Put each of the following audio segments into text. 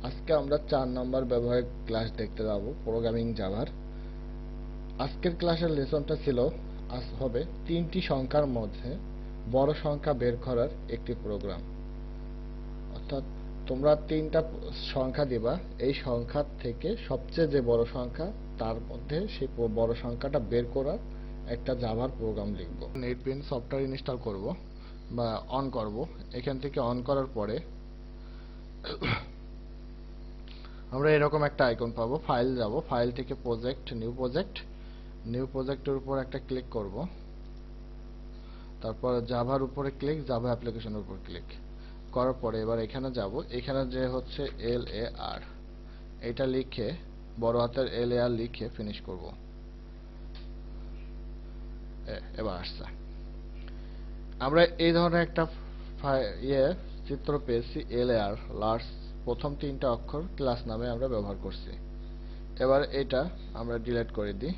আজকে আমরা 4 নম্বর ব্যবহারিক ক্লাস দেখতে যাব প্রোগ্রামিং জাভার। আজকের ক্লাসের লেসনটা ছিল হবে তিনটি সংখ্যার মধ্যে বড় সংখ্যা বের করার একটি প্রোগ্রাম। অর্থাৎ তোমরা তিনটা সংখ্যা দিবা, এই সংখ্যা থেকে সবচেয়ে যে বড় সংখ্যা তার মধ্যে সেই বড় সংখ্যাটা বের করার একটা জাভার প্রোগ্রাম লিখব। নেটবিনস সফটওয়্যার ইনস্টল করব বা অন করব। এখান থেকে অন করার পরে আমরা এরকম একটা আইকন পাবো। ফাইল যাব, ফাইল থেকে প্রজেক্ট, নিউ প্রজেক্টের উপর একটা ক্লিক করব। তারপর জাভার উপরে ক্লিক, জাভা অ্যাপ্লিকেশনের উপর ক্লিক করার পরে এবার এখানে যাব। এখানে যে হচ্ছে LAR, এটা লিখে বড় হাতের LAR লিখে ফিনিশ করব। এবার আসছে, আমরা এই ধরনের একটা চিত্র পেয়েছি। LAR লার্জ প্রথম তিনটা অক্ষর ক্লাস নামে আমরা ব্যবহার করছি। এবার এটা আমরা ডিলিট করে দিই।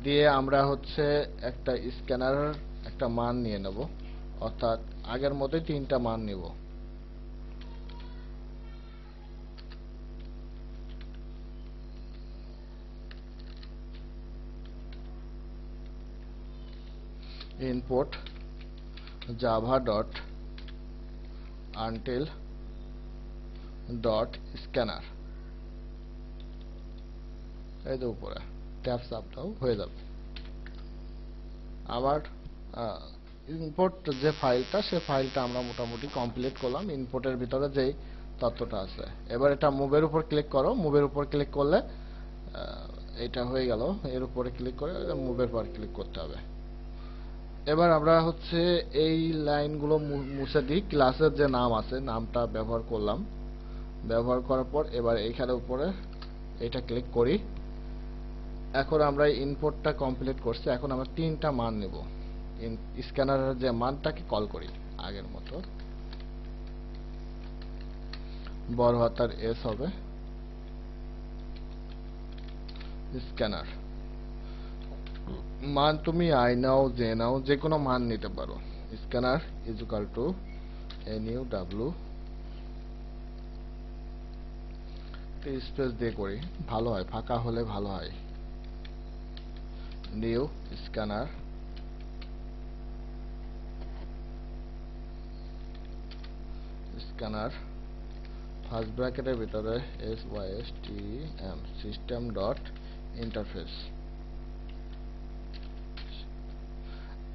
দিয়ে আমরা হচ্ছে একটা স্ক্যানার একটা মান নিয়ে নেব, অর্থাৎ আগের মতোই তিনটা মান নিব। Input Java dot until dot scanner, এই যে উপরে ট্যাব চাপ দাও, হয়ে যাবে। আবার ইনপুট যে ফাইলটা, সে ফাইলটা আমরা মোটামুটি কমপ্লিট করলাম। ইনপুটের ভিতরে যেই তথ্যটা আছে, এবার এটা মুভের উপর ক্লিক করো। মুভের উপর ক্লিক করলে এটা হয়ে গেল। এর উপরে ক্লিক করে মুভের পর ক্লিক করতে হবে। এবার আমরা হচ্ছে এই লাইনগুলো মুছে দিই। ক্লাসের যে নাম আছে, নামটা ব্যবহার করলাম। ব্যবহার করার পর এবার এইখানে উপরে এটা ক্লিক করি। এখন আমরা ইনপুটটা কমপ্লিট করছি। এখন আমরা তিনটা মান নেব। স্ক্যানারের যে মানটাকে কল করি আগের মতো, বড় হাতার S হবে স্ক্যানার। মান তুমি I নাও, J নাও, যে কোনো মান নিতে পারো। Scanner is equal two NUW, space দিয়ে করি, ভালো হয়, ফাঁকা হলে ভালো হয়। নিউ স্ক্যানার ফার্স্ট ব্র্যাকেটের ভিতরে SYSTEM সিস্টেম ডট ইন্টারফেস।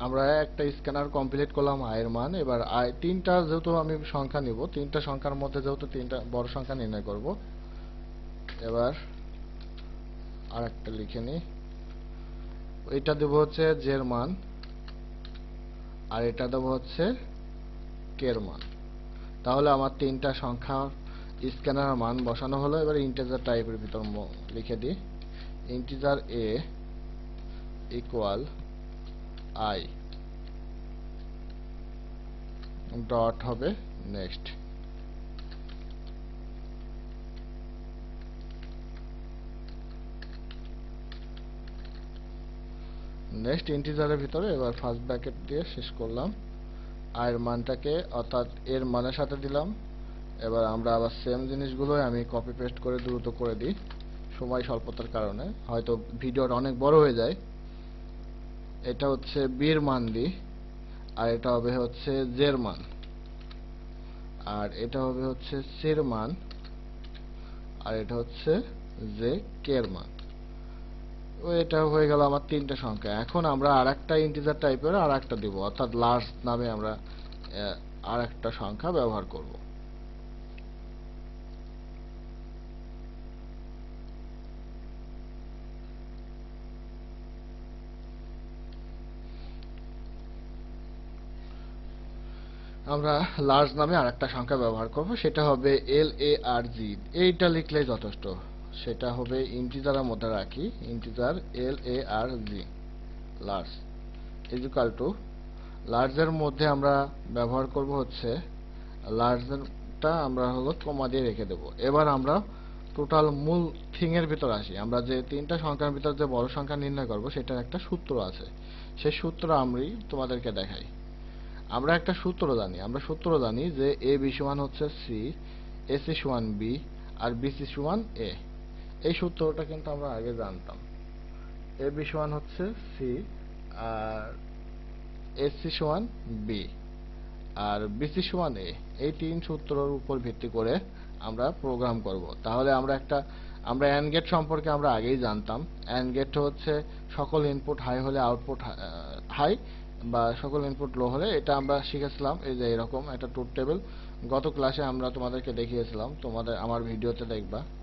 আমরা একটা স্ক্যানার কমপ্লিট করলাম এর মান। এবার তিনটা যেহেতু আমি সংখ্যা নিব, তিনটা সংখ্যার মধ্যে যেহেতু তিনটা বড় সংখ্যা নির্ণয় করব, এবার আর একটা লিখে নিই। এটা দেব হচ্ছে জের মান, আর এটা দেব হচ্ছে কের মান। তাহলে আমার তিনটা সংখ্যা স্ক্যানার মান বসানো হলো। এবার ইন্টিজার টাইপের ভিতর লিখে দিই, integer A equal I dot হবে নেক্সট। নেক্সট ইন্টিজারের ভিতরে এবার ফার্স্ট ব্র্যাকেট দিয়ে শেষ করলাম। এর মানটাকে অর্থাৎ এর মানের সাথে দিলাম। এবার আমরা আবার সেম জিনিসগুলো আমি কপি পেস্ট করে দ্রুত করে দিই, সময় স্বল্পতার কারণে হয়তো ভিডিওটা অনেক বড় হয়ে যায়। এটা হচ্ছে বির মান দিই, আর এটা হবে হচ্ছে জের মান, আর এটা হবে হচ্ছে সির মান, আর এটা হচ্ছে জে কের মান। এটা হয়ে গেল আমার তিনটা সংখ্যা। এখন আমরা আরেকটা ইন্টিজার টাইপের আরেকটা দিব, অর্থাৎ লার্জ নামে আমরা আরেকটা সংখ্যা ব্যবহার করব। আমরা লার্জ নামে আরেকটা সংখ্যা ব্যবহার করব, সেটা হবে LARG। এইটা লিখলেই যথেষ্ট। সেটা হবে ইন্টিজারের মধ্যে রাখি, integer LARG large is equal to, লার্জের মধ্যে আমরা ব্যবহার করব হচ্ছে লার্জটা আমরা হলো কমা দিয়ে রেখে দেব। এবার আমরা টোটাল মূল থিং এর ভিতর আসি। আমরা যে তিনটা সংখ্যার ভিতর যে বড় সংখ্যা নির্ণয় করব, সেটার একটা সূত্র আছে। সেই সূত্র আমি তোমাদেরকে দেখাই। আমরা একটা সূত্র জানি যে এ বি সমান হচ্ছে সি, এসি সমান বি, আর বিসি সমান এ। এই সূত্রটা কিন্তু আমরা আগে জানতাম। এ বি সমান হচ্ছে সি, আর এসি সমান বি, আর বিসি সমান এ। এই তিন সূত্রের উপর ভিত্তি করে আমরা প্রোগ্রাম করব। তাহলে আমরা অ্যান্ড গেট সম্পর্কে আমরা আগেই জানতাম। অ্যান্ড গেট হচ্ছে সকল ইনপুট হাই হলে আউটপুট হাই, বা সকল ইনপুট লো হলে, এটা আমরা শিখেছিলাম। এই যে এরকম একটা ট্রুথ টেবিল গত ক্লাসে আমরা তোমাদেরকে দেখিয়েছিলাম, আমার ভিডিওতে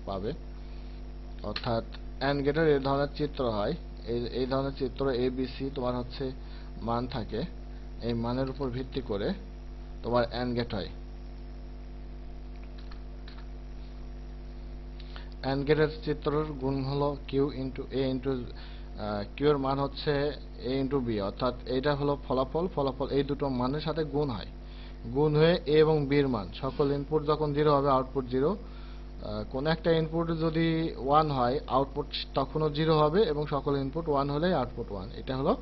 পাবে। অর্থাৎ অ্যান্ড গেটের এই ধরনের চিত্র হয়, এই ধরনের চিত্র এ বি সি তোমার হচ্ছে মান থাকে, এই মানের উপর ভিত্তি করে তোমার অ্যান্ড গেট হয়। অ্যান্ড গেটের চিত্রের গুণ হলো কিউ ইন্টু এ ইন্টু, কিউ এর মান হচ্ছে এ ইন্টু বি, অর্থাৎ এইটা হলো ফলাফল এই দুটো মানের সাথে গুণ হয়, গুণ হয়ে এ এবং বি এর মান, সকল ইনপুট যখন 0 হবে আউটপুট 0, কোন একটা ইনপুট যদি 1 হয় আউটপুট তখনও 0 হবে, এবং সকল ইনপুট 1 হলে আউটপুট 1। এটা হলো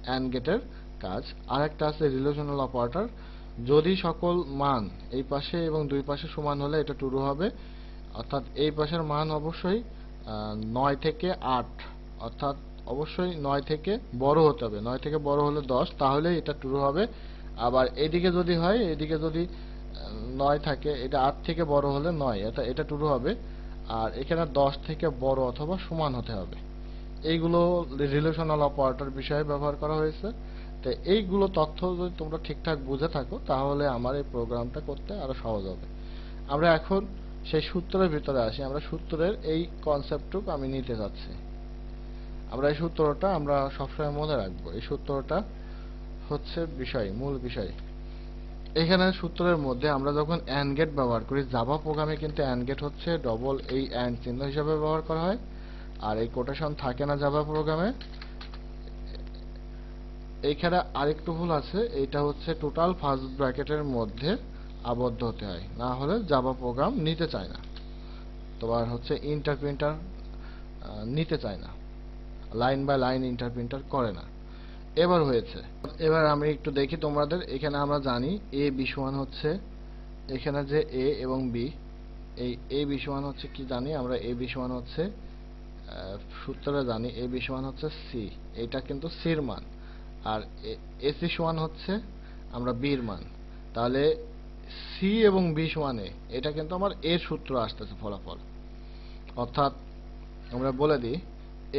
অ্যান্ড গেটের কাজ। আরেকটা আছে রিলেশনাল অপারেটর। যদি সকল মান এই পাশে এবং দুই পাশে সমান হলে এটা ট্রু হবে, অর্থাৎ এই পাশের মান অবশ্যই 9 থেকে 8, অর্থাৎ অবশ্যই 9 থেকে বড় হতে হবে। 9 থেকে বড় হলে 10, তাহলে এটা ট্রু হবে। আবার এদিকে যদি হয়, এদিকে যদি 9 থাকে, এটা 8 থেকে বড় হলে 9, এটা ট্রু হবে। আর এখানে 10 থেকে বড় অথবা সমান হতে হবে। এইগুলো রিলেশনাল অপারেটর বিষয়ে ব্যবহার করা হয়েছে। তো এইগুলো তথ্য যদি তোমরা ঠিকঠাক বুঝে থাকো, তাহলে আমার এই প্রোগ্রামটা করতে আরো সহজ হবে। আমরা এখন সেই সূত্রের ভিতরে আসি। আমরা সূত্রের এই কনসেপ্টটুকু আমি নিতে যাচ্ছি। আমরা এই সূত্রটা আমরা সবসময় মনে রাখবো। এই সূত্রটা হচ্ছে মূল বিষয়। এখানে সূত্রের মধ্যে আমরা যখন অ্যান্ড গেট ব্যবহার করি, জাভা প্রোগ্রামে কিন্তু অ্যান্ড গেট হচ্ছে ডবল এই অ্যান্ড চিহ্ন হিসেবে ব্যবহার করা হয়, আর এই কোটেশন থাকে না জাভা প্রোগ্রামে। এইখানে আরেকটু ভুল আছে, এটা হচ্ছে টোটাল ফার্স্ট ব্র্যাকেটের মধ্যে আবদ্ধ হতে হয়, না হলে জাভা প্রোগ্রাম নিতে চায় না, তোমার হচ্ছে ইন্টারপ্রিন্টার নিতে চায় না, লাইন বাই লাইন ইন্টারপ্রিন্টার করে না। এবার হয়েছে। এবার আমি একটু দেখি তোমাদের। এখানে আমরা জানি এ বি সমান হচ্ছে, এখানে যে এ এবং বি, এই এ বি সমান হচ্ছে কি জানি আমরা, এ বি সমান হচ্ছে সূত্রে জানি এ বি সমান হচ্ছে সি, এটা কিন্তু সির মান। আর এসি সমান হচ্ছে আমরা বির মান। তাহলে সি এবং বি সমান এ, এটা কিন্তু আমার এর সূত্র আসতেছে ফলাফল। অর্থাৎ আমরা বলে দিই,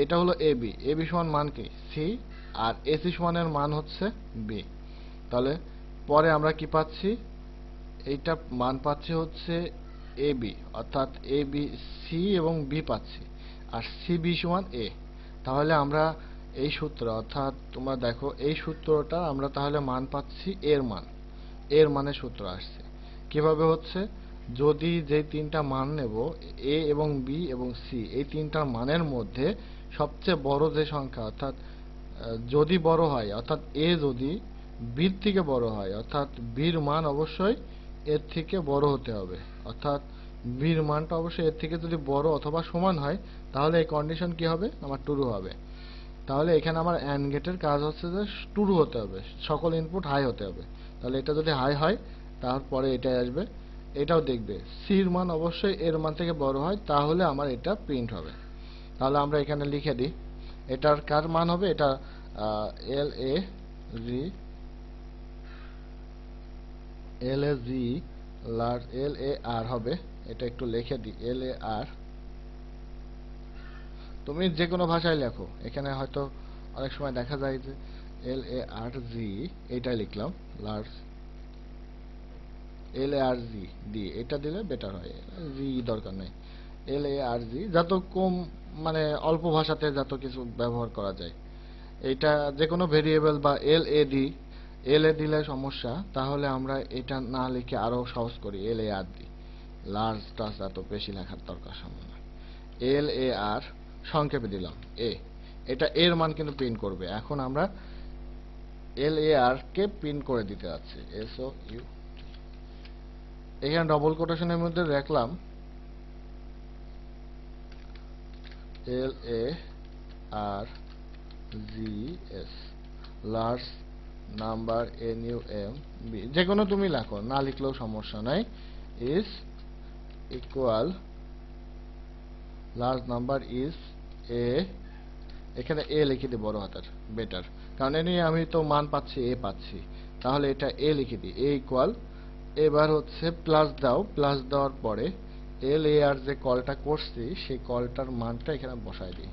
এটা হলো এ বি সমান মান কি সি, আর এসি সমানের মান হচ্ছে বি। তাহলে পরে আমরা কি পাচ্ছি, এইটা মান পাচ্ছি হচ্ছে এ বি, অর্থাৎ এ বি সি এবং বি পাচ্ছি, আর সি বি সমান এ। তাহলে আমরা এই সূত্র, অর্থাৎ তোমরা দেখো এই সূত্রটা আমরা তাহলে মান পাচ্ছি এর মানের সূত্র আসছে। কিভাবে হচ্ছে, যদি যে তিনটা মান নেব এ এবং বি এবং সি, এই তিনটার মানের মধ্যে সবচেয়ে বড় যে সংখ্যা, অর্থাৎ যদি বড় হয়, অর্থাৎ এ যদি বির থেকে বড় হয়, অর্থাৎ বির মান অবশ্যই এর থেকে বড় হতে হবে, অর্থাৎ বির মানটা অবশ্যই এর থেকে যদি বড় অথবা সমান হয়, তাহলে এই কন্ডিশন কি হবে, আমার ট্রু হবে। তাহলে এখানে আমার অ্যান্ড গেটের কাজ হচ্ছে যে ট্রু হতে হবে, সকল ইনপুট হাই হতে হবে। তাহলে এটা যদি হাই হয়, তারপরে এটাই আসবে। এটাও দেখবে সির মান অবশ্যই এর মান থেকে বড় হয়, তাহলে আমার এটা প্রিন্ট হবে। তাহলে আমরা এখানে লিখে দিই, এটার কার মান হবে, এটা এল এ জি লার্জ এল এ আর হবে। এটা একটু লিখে দিই, এল এ আর। তুমি যে কোনো ভাষায় লেখো, এখানে হয়তো অনেক সময় দেখা যায় যে এল এ আর জি, এটাই লিখলাম large L A R G D, এটা দিলে বেটার হয়, জি দরকার নেই। এল এ আর জি যত কম, মানে অল্প ভাষাতে যত কিছু ব্যবহার করা যায়। এটা যে কোনো ভেরিয়েবল বা এল এ দিলে সমস্যা, তাহলে আমরা এটা না লিখে আরো সহজ করি, এল এ আর দিই। লার্জ টাস এত বেশি লেখার দরকার সামনে না। এল এ আর সংক্ষেপে দিলাম এ, এটা এর মান কিন্তু প্রিন্ট করবে। এখন আমরা এল এ আর কে প্রিন্ট করে দিতে যাচ্ছি, এস ও ইউ। এখানে ডবল কোটেশনের মধ্যে রাখলাম L A R G S, large number NUM যে কোনো তুমি লেখো, না লিখলেও সমস্যা নাই, is equal large number is A, এখানে এ লিখে দিই বড় হাতের, বেটার, কারণ এনে আমি তো মান পাচ্ছি এ পাচ্ছি, তাহলে এটা এ লিখে দিই, এ ইকুয়াল, এবার হচ্ছে প্লাস দাও, প্লাস দেওয়ার পরে এল এ আর যে কলটা করছি সেই কলটার মানটা এখানে বসাই দিই,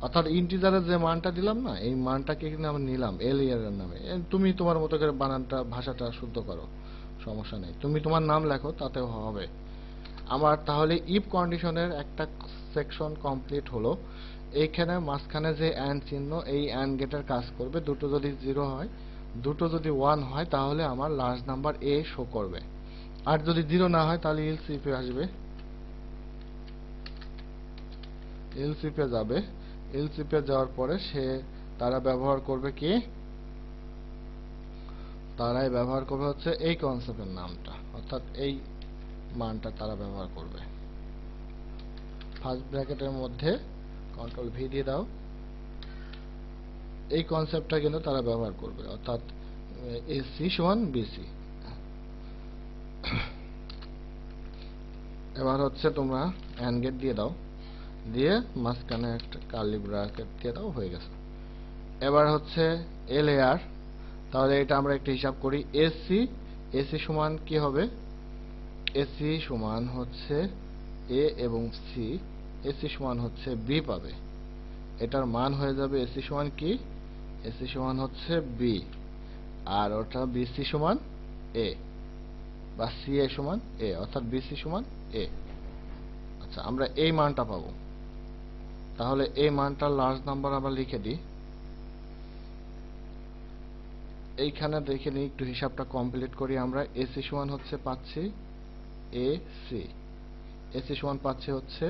অর্থাৎ ইন্টিজারের যে মানটা দিলাম না, এই মানটাকে এখানে আমি নিলাম এল এ আর এর নামে। তুমি তোমার মতো করে বানানটা ভাষাটা শুদ্ধ করো, সমস্যা নেই, তুমি তোমার নাম লেখো তাতেও হবে। আমার তাহলে ইফ কন্ডিশনের একটা সেকশন কমপ্লিট হলো। এইখানে মাঝখানে যে অ্যান্ড চিহ্ন, এই অ্যান্ড গেটের কাজ করবে, দুটো যদি 0 হয়, দুটো যদি 1 হয়, তাহলে আমার লার্জ নাম্বার এ শো করবে, আর যদি 0 না হয় তাহলে ইলস ইফে আসবে, ইলস ইফে যাবে, ইলস ইফে যাওয়ার পরে সে তারা ব্যবহার করবে কি, তারাই ব্যবহার করবে হচ্ছে এই কনসেপ্টের নামটা, অর্থাৎ এই মানটা তারা ব্যবহার করবে। ফার্স্ট ব্র্যাকেটের মধ্যে কন্ট্রোল ভি দিয়ে দাও, এই কনসেপ্টটা কিন্তু তারা ব্যবহার করবে, অর্থাৎ এসি সমান বিসি। এবার হচ্ছে তোমরা অ্যান্ড গেট দিয়ে দাও, দিয়ে মাঝখানে একটা কার্লি ব্র্যাকেট দিয়ে দাও, হয়ে গেছে। এবার হচ্ছে এল এ আর, তাহলে এটা আমরা একটা হিসাব করি, এসি, এসি সমান কি হবে, এসি সমান হচ্ছে এ এবং সি, এসি সমান হচ্ছে বি পাবে, এটার মান হয়ে যাবে এসি সমান কি, এসি সমান হচ্ছে বি, আর ওটা বিসি সমান এ, বা সি এ সমান এ, অর্থাৎ বিসি সমান এ। আচ্ছা, আমরা এই মানটা পাবো, তাহলে এই মানটার লার্জ নাম্বার আমরা লিখে দিই। এইখানে দেখে নিই, একটু হিসাবটা কমপ্লিট করি আমরা। এসি সমান হচ্ছে পাচ্ছি এ সি, এসি সমান পাচ্ছি হচ্ছে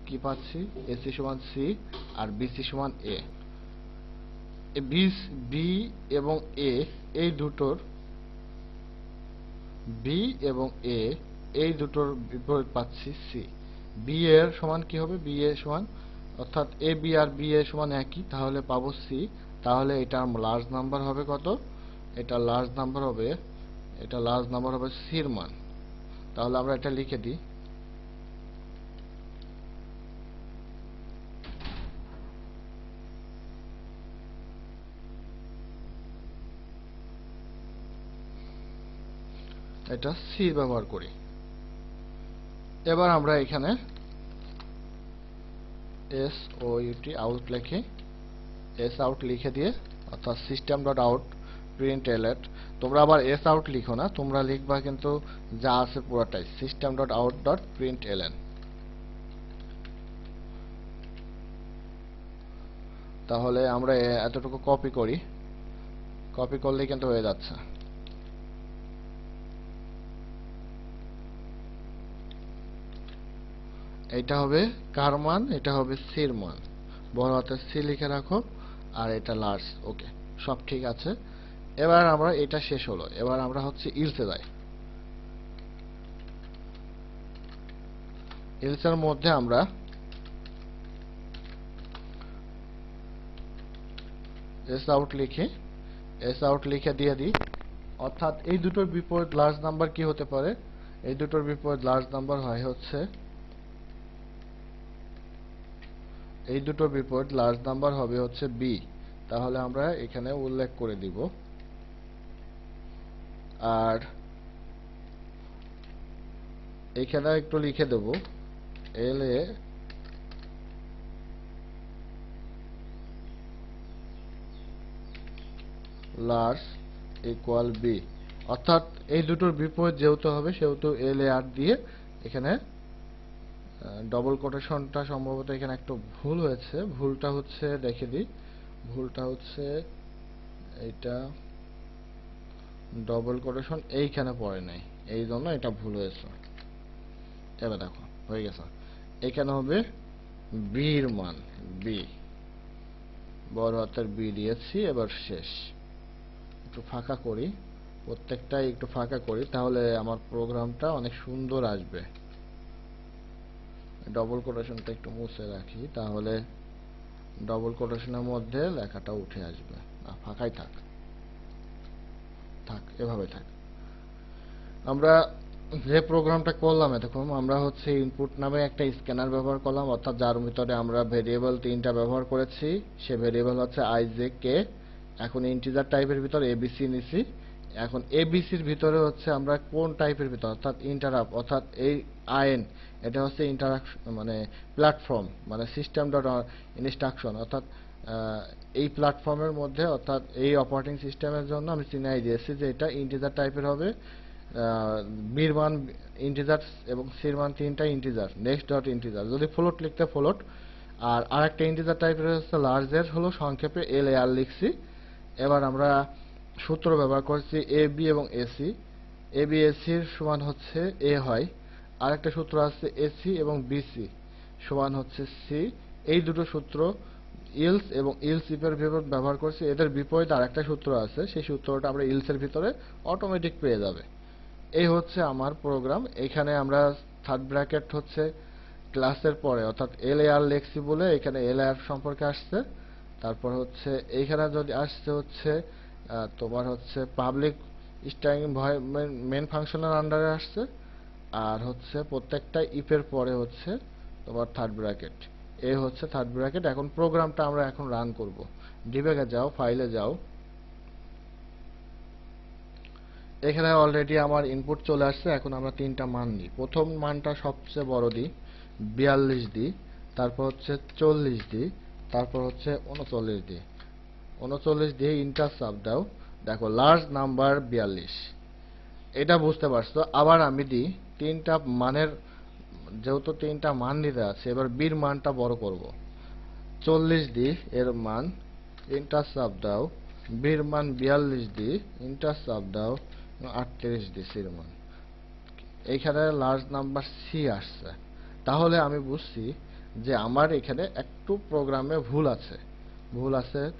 কি পাচ্ছি, এসি সমান সি, আর বিসি সমান এ। বি এবং এ, এই দুটোর, বি এবং এ এই দুটোর বিপরীত পাচ্ছি সি। বি এর সমান কি হবে, বি এ সমান, অর্থাৎ A B R B A সমান একই, তাহলে পাবো সি। তাহলে এটা লার্জ নাম্বার হবে কত, এটা লার্জ নাম্বার হবে, এটা লার্জ নাম্বার হবে সির মান। তাহলে আমরা এটা লিখে দিই, এটা সি ব্যবহার করি। এবার আমরা এখানে এস ও ইউটি আউট লিখে, এস আউট লিখে দিয়ে, অর্থাৎ সিস্টেম ডট আউট প্রিন্ট এলএট, তোমরা আবার এস আউট লিখো না, তোমরা লিখবা কিন্তু যা আছে পুরোটাই system dot out dot print ln. তাহলে আমরা এতটুকু কপি করি, কপি করলেই কিন্তু হয়ে যাচ্ছে। এটা হবে কার মান, এটা হবে সির মান, বড় হাতের সি লিখে রাখো, আর এটা লার্জ, ওকে, সব ঠিক আছে। এবার আমরা এটা শেষ হলো, এবার আমরা হচ্ছে ইলসে যাই। ইলসের মধ্যে আমরা এস আউট লিখে, এস আউট লিখে দিয়ে দিই, অর্থাৎ এই দুটোর বিপরীত লার্জ নাম্বার কি হতে পারে, এই দুটোর বিপরীত লার্জ নাম্বার হয় হচ্ছে, এই দুটোর বিপরীত লার্জ নাম্বার হবে হচ্ছে বি। তাহলে আমরা এখানে উল্লেখ করে দিব, আর এখানে একটু লিখে দেব এল এ লার্জ ইকুয়াল বি, অর্থাৎ এই দুটোর বিপরীত যেহেতু হবে সেহেতু এল এ আর দিয়ে, এখানে ডবল কোটেশনটা সম্ভবত এখানে একটু ভুল হয়েছে, ভুলটা হচ্ছে দেখে দিই, ভুলটা হচ্ছে এইটা ডবল কোটেশন এইখানে পড়ে নাই, এই জন্য এটা ভুল হয়েছে। এবার দেখো হয়ে গেছে, এখানে হবে বির মান, বি, বড় হাতের বি দিয়েছি। এবার শেষ, একটু ফাঁকা করি, প্রত্যেকটাই একটু ফাঁকা করি, তাহলে আমার প্রোগ্রামটা অনেক সুন্দর আসবে। ডবল কোটেশনটা একটু মুছে রাখি, তাহলে ডবল কোটেশনের মধ্যে লেখাটা উঠে আসবে। না, ফাঁকাই থাক, এভাবে থাক। আমরা যে প্রোগ্রামটা করলাম এতক্ষণ, আমরা হচ্ছে ইনপুট নামে একটা স্ক্যানার ব্যবহার করলাম, অর্থাৎ যার ভিতরে আমরা ভেরিয়েবল 3টা ব্যবহার করেছি। সে ভেরিয়েবল হচ্ছে ijk। এখন ইন্টিজার টাইপের ভিতর এবিসি নিছি। এখন এবিসির ভিতরে হচ্ছে আমরা কোন টাইপের ভিতর, অর্থাৎ ইন্টারাপ্ট, অর্থাৎ এই আইএন, এটা হচ্ছে ইন্টারাকশন মানে প্ল্যাটফর্ম, মানে সিস্টেম ডট ইনস্ট্রাকশন, অর্থাৎ এই প্ল্যাটফর্মের মধ্যে, অর্থাৎ এই অপারেটিং সিস্টেমের জন্য আমি চিনাই দিয়েছি যে এটা ইন্টিজার টাইপের হবে। বির মান ইন্টিজার এবং সির মান 3টা ইন্টিজার, নেক্সট ডট ইন্টিজার, যদি ফ্লোট লিখতে ফ্লোট। আর আরেকটা ইন্টিজার টাইপের হচ্ছে লার্জের, হলো সংক্ষেপে LAR লিখছি। এবার আমরা সূত্র ব্যবহার করছি এ বি এবং এসি। এ বি এসির সমান হচ্ছে এ হয়। আরেকটা সূত্র আছে এসি এবং বিসি সমান হচ্ছে সি। এই দুটো সূত্র ইলস এবং ইলস ইফের ভিতর ব্যবহার করছি। এদের বিপরীতে আরেকটা সূত্র আছে, সেই সূত্রটা আমরা ইলসের ভিতরে অটোমেটিক পেয়ে যাবে। এই হচ্ছে আমার প্রোগ্রাম। এখানে আমরা থার্ড ব্র্যাকেট হচ্ছে ক্লাসের পরে, অর্থাৎ LAR লেখছি বলে এখানে LAR সম্পর্কে আসছে। তারপর হচ্ছে এইখানে যদি আসছে হচ্ছে তোমার হচ্ছে পাবলিক স্ট্রিং মেন ফাংশনের আন্ডারে আসছে। আর হচ্ছে প্রত্যেকটা ইফের পরে হচ্ছে তোমার থার্ড ব্র্যাকেট। এই হচ্ছে থার্ড ব্র্যাকেট। এখন প্রোগ্রামটা আমরা এখন রান করব। ডিবাগে যাও, ফাইলে যাও। এখানে অলরেডি আমার ইনপুট চলে আসছে। এখন আমরা 3টা মান নিই। প্রথম মানটা সবচেয়ে বড় দিই, 42 দিই। তারপর হচ্ছে 40 দিই। তারপর হচ্ছে 39 দিই। 39 দিয়ে ইন্টার সাব দাও। দেখো লার্জ নাম্বার 42, এটা বুঝতে পারছো। আবার আমি দিই 3টা মানের, যেহেতু 3টা মান দিতে আছে, এবার বির মানটা বড় করব। 40 দিই এর মান, ইন্টার সাব দাও। বির মান 42 দিই, ইন্টার সাব দাও। 38 দিই সির মান। এইখানে লার্জ নাম্বার সি আসছে। তাহলে আমি বুঝছি যে আমার এখানে একটু প্রোগ্রামে ভুল আছে।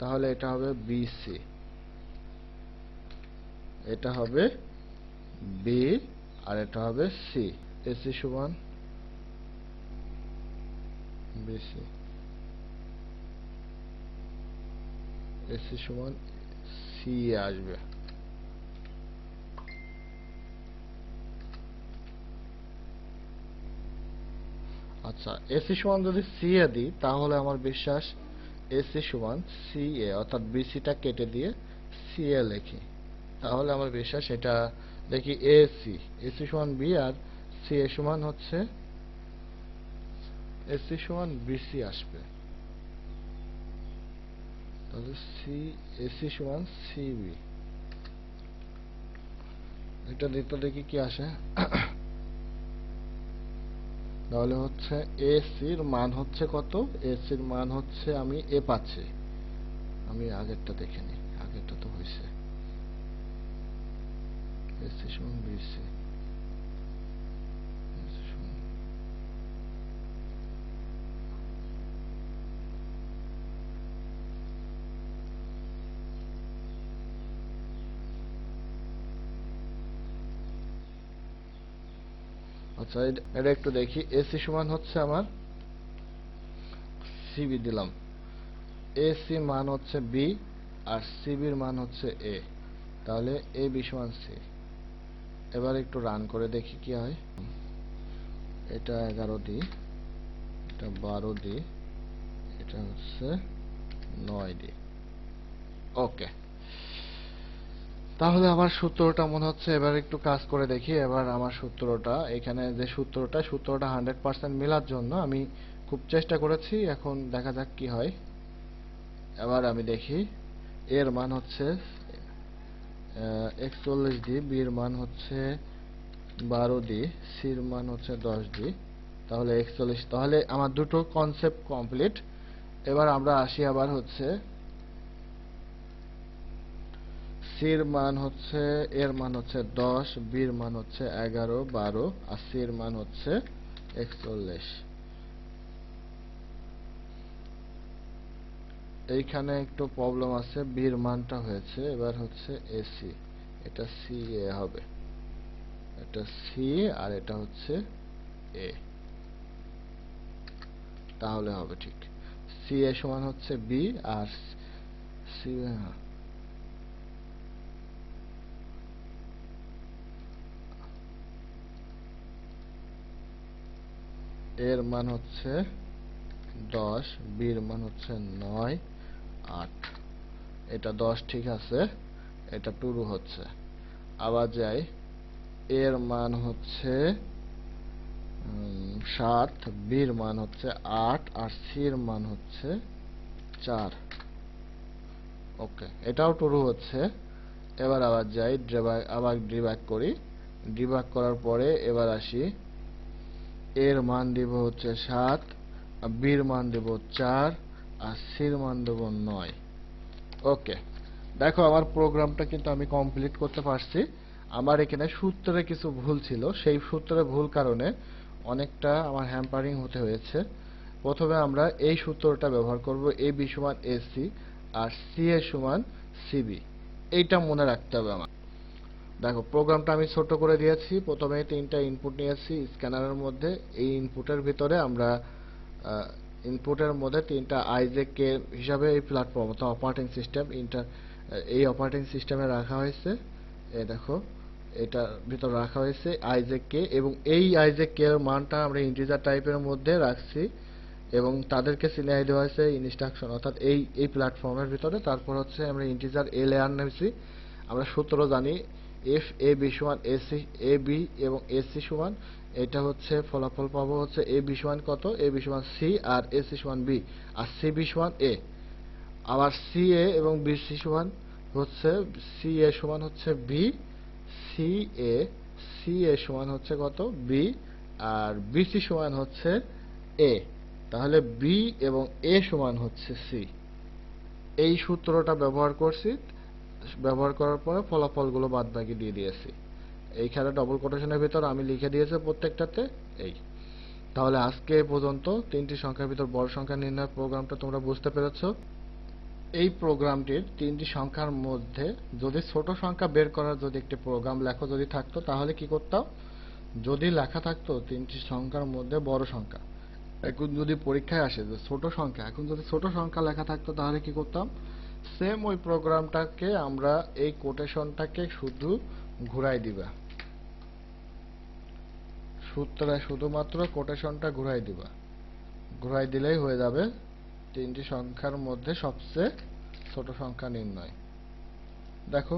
তাহলে এটা হবে বিসি, এটা হবে বি, আর এটা হবে সি। এসি সমান বিসি, এসি সমান সি আসবে। আচ্ছা, এসি সমান যদি সি এ দিই, তাহলে আমার বিশ্বাস এসি সমান সি এ, অর্থাৎ বিসিটা কেটে দিয়ে সি এ লিখি, তাহলে আমার বিশ্বাস এটা দেখি এসি, এসি সমান বি, আর সি এ সমান হচ্ছে এসি সমান বিসি আসবে। তাহলে সি, এসি সমান সিবি, এটা দিতে দেখি কি আসে। তাহলে হচ্ছে এসির মান হচ্ছে কত, এসির মান হচ্ছে আমি এ পাচ্ছি। আমি আগেরটা দেখে নিই, আগেরটা তো হয়েছে এসি সমান বিসি। আচ্ছা, এটা একটু দেখি। এসি সমান হচ্ছে আমার সিবি দিলাম, এসি মান হচ্ছে বি, আর সিবির মান হচ্ছে এ। তাহলে এ বি সমান সি। এবার একটু রান করে দেখি কি হয়। এটা 11 দিই, এটা 12 দিই, এটা হচ্ছে 9 দিই। ওকে, তাহলে আমার সূত্রটা মনে হচ্ছে, এবার একটু কাজ করে দেখি। এবার আমার সূত্রটা, এখানে যে সূত্রটা 100% মেলার জন্য আমি খুব চেষ্টা করেছি। এখন দেখা যাক কি হয়। এবার আমি দেখি এর মান হচ্ছে 41 দি, বির মান হচ্ছে 12 দি, সির মান হচ্ছে 10 দি। তাহলে 41, তাহলে আমার দুটো কনসেপ্ট কমপ্লিট। এবার আমরা আসি আবার হচ্ছে সির মান হচ্ছে, এর মান হচ্ছে 10, বির মান হচ্ছে 11, 12, আর সির মান হচ্ছে 41। এইখানে একটু প্রবলেম আছে, বির মানটা হয়েছে, এবার হচ্ছে এসি, এটা সি এ হবে, এটা সি, আর এটা হচ্ছে এ, তাহলে হবে ঠিক। সি এ সমান হচ্ছে বি, আর সি, এর মান হচ্ছে 10, বির মান হচ্ছে 9, 8। এটা 10 ঠিক আছে, এটা ট্রু হচ্ছে। আবার যাই, এর মান হচ্ছে 7, বির মান হচ্ছে 8, আর সির মান হচ্ছে 4। ওকে, এটাও ট্রু হচ্ছে। এবার আবার যাই, আবার ডিবাগ করি। ডিবাগ করার পরে এবার আসি, এর মান দিব হচ্ছে 7, বির মান দেব 4, আর সির মান দেব 9। ওকে, দেখো আমার প্রোগ্রামটা কিন্তু আমি কমপ্লিট করতে পারছি। আমার এখানে সূত্রে কিছু ভুল ছিল, সেই সূত্রে ভুল কারণে অনেকটা আমার হ্যাম্পারিং হতে হয়েছে। প্রথমে আমরা এই সূত্রটা ব্যবহার করব, এ বি সমান এসি আর সি এ সমান সিবি। এইটা মনে রাখতে হবে আমার। দেখো প্রোগ্রামটা আমি ছোট করে দিয়েছি। প্রথমে 3টা ইনপুট নিয়েছি স্ক্যানারের মধ্যে। এই ইনপুটের ভিতরে আমরা ইনপুটের মধ্যে 3টা আইজেক কে হিসাবে এই প্ল্যাটফর্ম অথবা অপারেটিং সিস্টেম এই অপারেটিং সিস্টেমে রাখা হয়েছে। এই দেখো, এটার ভিতর রাখা হয়েছে আইজেক কে, এবং এই আইজেক কে এর মানটা আমরা ইন্টিজার টাইপের মধ্যে রাখছি, এবং তাদেরকে সিনিয়ার দেওয়া হয়েছে ইনস্ট্রাকশন অর্থাৎ এই প্ল্যাটফর্মের ভিতরে। তারপর হচ্ছে আমরা ইন্টিজার এ লেয়ার নিয়েছি। আমরা সূত্র জানি, এফ এ বি সমান এসি, এ বি এবং এসি সমান, এটা হচ্ছে ফলাফল পাবো হচ্ছে এ বি সমান কত, এ বি সমান সি, আর এসি সমান বি, আর সি বি সমান এ। আবার সি এ এবং বি সি সমান হচ্ছে, সি এ সমান হচ্ছে বি, সি এ, সি এ সমান হচ্ছে কত, বি, আর বি সি সমান হচ্ছে এ। তাহলে বি এবং এ সমান হচ্ছে সি। এই সূত্রটা ব্যবহার করছি, ব্যবহার করার পরে ফলাফলগুলো বাদবাকি দিয়ে দিয়েছি। এইখানে ডবল কোটেশনের ভিতর আমি লিখে দিয়েছি প্রত্যেকটাতে এই। তাহলে আজকে এ পর্যন্ত 3টি সংখ্যার ভিতর বড় সংখ্যা নির্ণয় প্রোগ্রামটা তোমরা বুঝতে পেরেছো। এই প্রোগ্রামটির 3টি সংখ্যার মধ্যে যদি ছোট সংখ্যা বের করার যদি একটি প্রোগ্রাম লেখা যদি থাকতো, তাহলে কি করতাম? যদি লেখা থাকতো 3টি সংখ্যার মধ্যে বড় সংখ্যা, এখন যদি পরীক্ষায় আসে যে ছোট সংখ্যা, এখন যদি ছোট সংখ্যা লেখা থাকতো তাহলে কি করতাম? সেম ওই প্রোগ্রামটাকে আমরা এই কোটেশনটাকে শুধু ঘুরাই দিবা, সূত্রে শুধুমাত্র কোটেশনটা ঘুরাই দিবা। ঘুরাই দিলেই হয়ে যাবে 3টি সংখ্যার মধ্যে সবচেয়ে ছোট সংখ্যা নির্ণয়। দেখো,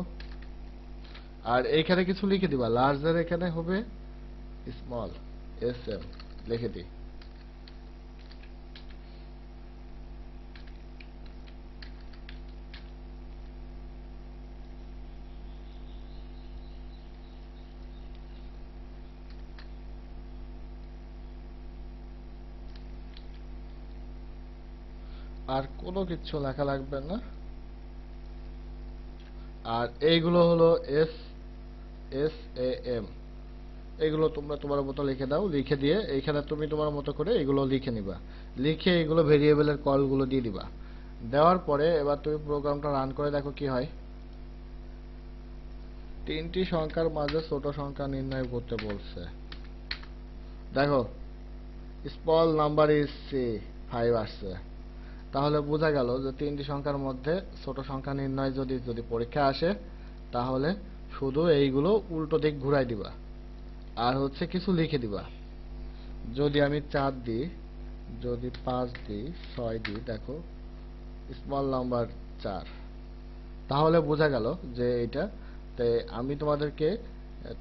আর এইখানে কিছু লিখে দিবা, লার্জের এখানে হবে স্মল, এস এম লিখে দিই। আর কোনো কিছু লেখা লাগবে না। আর এইগুলো হলো এস এস এ এম, এগুলো তোমরা তোমার মতো লিখে দাও। লিখে দিয়ে এইখানে তুমি তোমার মতো করে এগুলো লিখে নিবা। লিখে এগুলো ভেরিয়েবলের কলগুলো দিয়ে দিবা। দেওয়ার পরে এবার তুমি প্রোগ্রামটা রান করে দেখো কি হয়। 3টি সংখ্যার মাঝে ছোট সংখ্যা নির্ণয় করতে বলছে। দেখো, স্মল নাম্বার ইজ 5 আসছে। তাহলে বোঝা গেল যে 3টি সংখ্যার মধ্যে ছোট সংখ্যা নির্ণয় যদি পরীক্ষা আসে, তাহলে শুধু এইগুলো উল্টো দিক ঘুরাই দিবা, আর হচ্ছে কিছু লিখে দিবা। যদি আমি 4 দিই, যদি 5 দিই, 6 দিই, দেখো স্মল নাম্বার 4, তাহলে বোঝা গেল যে এটা। তাই আমি তোমাদেরকে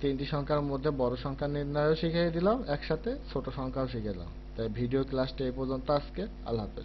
3টি সংখ্যার মধ্যে বড় সংখ্যা নির্ণয়ও শিখিয়ে দিলাম, একসাথে ছোট সংখ্যাও শিখিয়ে দিলাম। তাই ভিডিও ক্লাসটা এই পর্যন্ত আজকে। আল্লাহ হাফেজ।